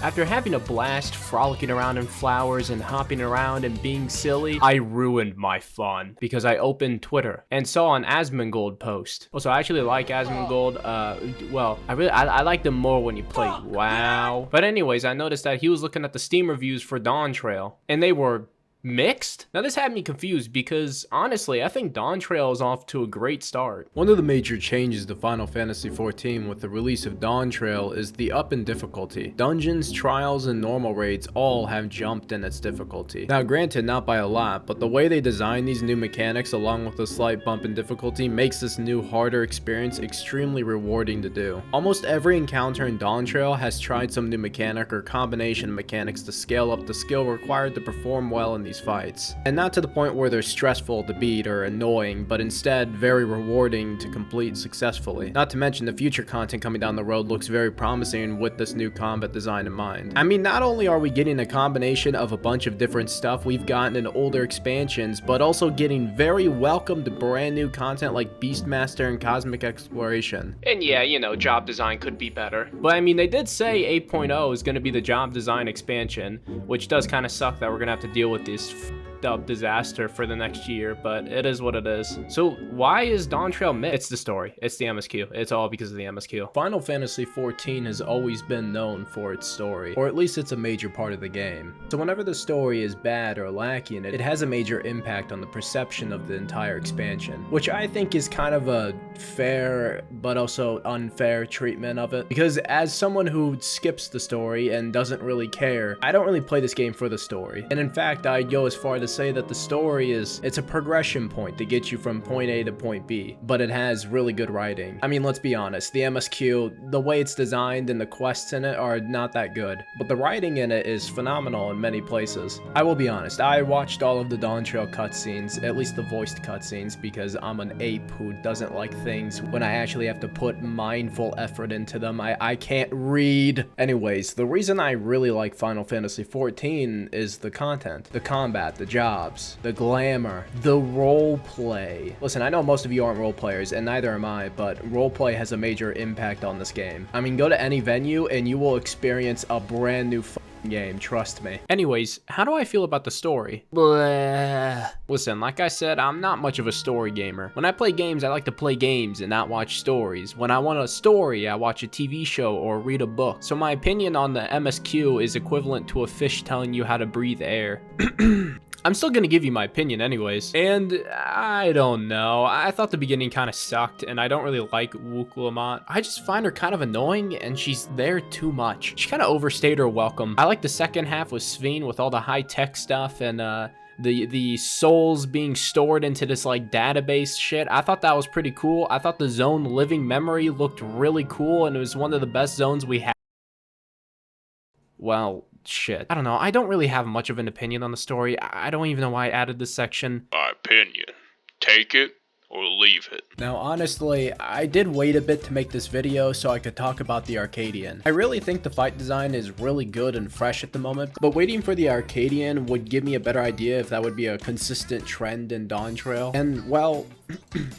After having a blast frolicking around in flowers and hopping around and being silly, I ruined my fun because I opened Twitter and saw an Asmongold post. Also, I actually like Asmongold. Well, I like them more when you play WoW. But anyways, I noticed that he was looking at the Steam reviews for Dawntrail, and they were mixed? Now this had me confused because honestly I think Dawntrail is off to a great start. One of the major changes to Final Fantasy XIV with the release of Dawntrail is the up in difficulty. Dungeons, trials, and normal raids all have jumped in its difficulty. Now granted, not by a lot, but the way they design these new mechanics along with a slight bump in difficulty makes this new harder experience extremely rewarding to do. Almost every encounter in Dawntrail has tried some new mechanic or combination of mechanics to scale up the skill required to perform well in these fights. And not to the point where they're stressful to beat or annoying, but instead very rewarding to complete successfully. Not to mention the future content coming down the road looks very promising with this new combat design in mind. I mean, not only are we getting a combination of a bunch of different stuff we've gotten in older expansions, but also getting very welcomed brand new content like Beastmaster and Cosmic Exploration. And yeah, you know, job design could be better. But I mean, they did say 8.0 is going to be the job design expansion, which does kind of suck that we're going to have to deal with this f***ed-up disaster for the next year, but it is what it is. So why is Dawntrail mixed? It's the story. It's the MSQ. It's all because of the MSQ. Final Fantasy XIV has always been known for its story, or at least it's a major part of the game. So whenever the story is bad or lacking, it has a major impact on the perception of the entire expansion, which I think is kind of a fair but also unfair treatment of it. Because as someone who skips the story and doesn't really care, I don't really play this game for the story. And in fact, I'd go as far to say that the story it's a progression point to get you from point A to point B, but it has really good writing. I mean, let's be honest, the MSQ, the way it's designed and the quests in it are not that good, but the writing in it is phenomenal in many places. I will be honest, I watched all of the Dawntrail cutscenes, at least the voiced cutscenes, because I'm an ape who doesn't like things when I actually have to put mindful effort into them. I can't read. Anyways, the reason I really like Final Fantasy XIV is the content, the combat, the jobs, the glamour, the roleplay. Listen, I know most of you aren't role players, and neither am I, but roleplay has a major impact on this game. I mean, go to any venue and you will experience a brand new game, trust me. Anyways, how do I feel about the story? Blah. Listen, like I said, I'm not much of a story gamer. When I play games, I like to play games and not watch stories. When I want a story, I watch a TV show or read a book. So my opinion on the MSQ is equivalent to a fish telling you how to breathe air. I'm still gonna give you my opinion anyways. And I don't know, I thought the beginning kind of sucked, and I don't really like Wuklamot. I just find her kind of annoying, and she's there too much. She kind of overstayed her welcome. I like the second half with Sveen with all the high-tech stuff and the souls being stored into this like database shit. I thought that was pretty cool. I thought the zone living memory looked really cool, and it was one of the best zones we had. Well, shit. I don't know. I don't really have much of an opinion on the story. I don't even know why I added this section. My opinion. Take it or leave it. Now honestly, I did wait a bit to make this video so I could talk about the Arcadian. I really think the fight design is really good and fresh at the moment, but waiting for the Arcadian would give me a better idea if that would be a consistent trend in Dawntrail. And well,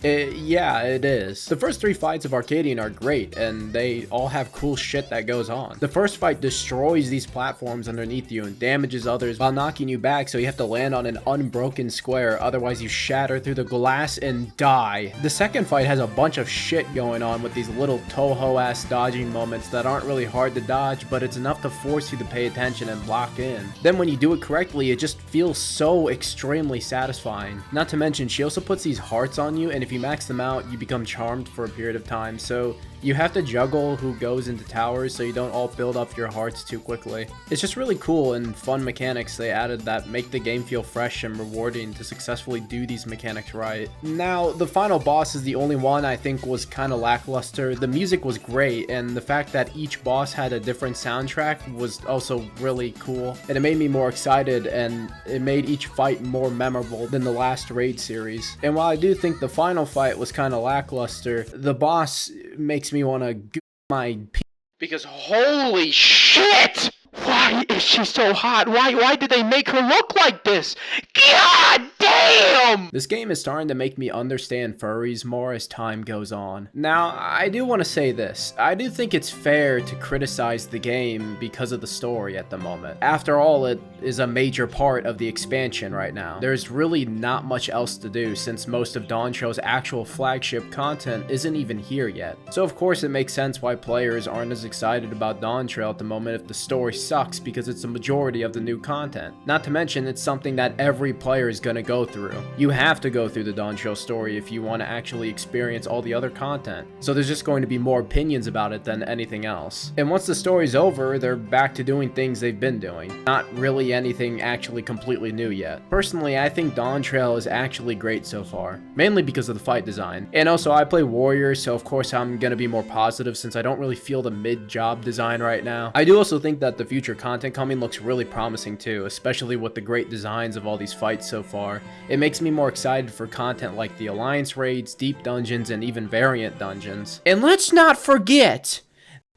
yeah, it is. The first 3 fights of Arcadian are great, and they all have cool shit that goes on. The first fight destroys these platforms underneath you and damages others while knocking you back, so you have to land on an unbroken square, otherwise you shatter through the glass and die. The second fight has a bunch of shit going on with these little Toho-ass dodging moments that aren't really hard to dodge, but it's enough to force you to pay attention and lock in. Then when you do it correctly, it just feels so extremely satisfying. Not to mention, she also puts these hearts on you, and if you max them out, you become charmed for a period of time, so you have to juggle who goes into towers so you don't all build up your hearts too quickly. It's just really cool and fun mechanics they added that make the game feel fresh and rewarding to successfully do these mechanics right. Now, the final boss is the only one I think was kind of lackluster. The music was great, and the fact that each boss had a different soundtrack was also really cool, and it made me more excited, and it made each fight more memorable than the last raid series. And while I do think the final fight was kind of lackluster, the boss makes me want to go my pee. Because holy shit! Why is she so hot? Why did they make her look like this? God damn! This game is starting to make me understand furries more as time goes on. Now, I do want to say this. I do think it's fair to criticize the game because of the story at the moment. After all, it is a major part of the expansion right now. There's really not much else to do since most of Dawntrail's actual flagship content isn't even here yet. So of course it makes sense why players aren't as excited about Dawntrail at the moment if the story sucks, because it's the majority of the new content. Not to mention, it's something that every player is gonna go through. You have to go through the Dawntrail story if you want to actually experience all the other content. So there's just going to be more opinions about it than anything else. And once the story's over, they're back to doing things they've been doing. Not really anything actually completely new yet. Personally, I think Dawntrail is actually great so far, mainly because of the fight design. And also, I play Warriors, so of course I'm gonna be more positive since I don't really feel the mid-job design right now. I do also think that the future content coming looks really promising too, especially with the great designs of all these fights so far. It makes me more excited for content like the Alliance raids, deep dungeons, and even variant dungeons. And let's not forget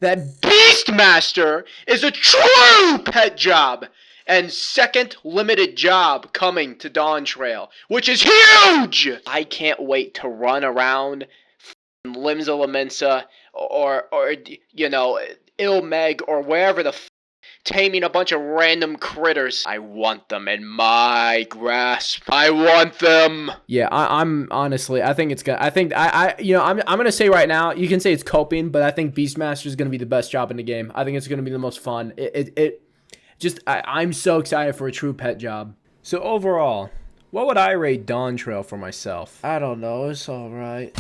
that Beastmaster is a true pet job! And second limited job coming to Dawntrail, which is huge! I can't wait to run around Limsa Lamensa or you know, Ilmeg or wherever the taming a bunch of random critters. I want them in my grasp. I want them. Yeah, I'm honestly, I think it's gonna. I'm gonna say right now, you can say it's coping, but I think Beastmaster is gonna be the best job in the game. I think it's gonna be the most fun. I'm so excited for a true pet job. So overall, what would I rate Dawntrail for myself? I don't know, it's alright.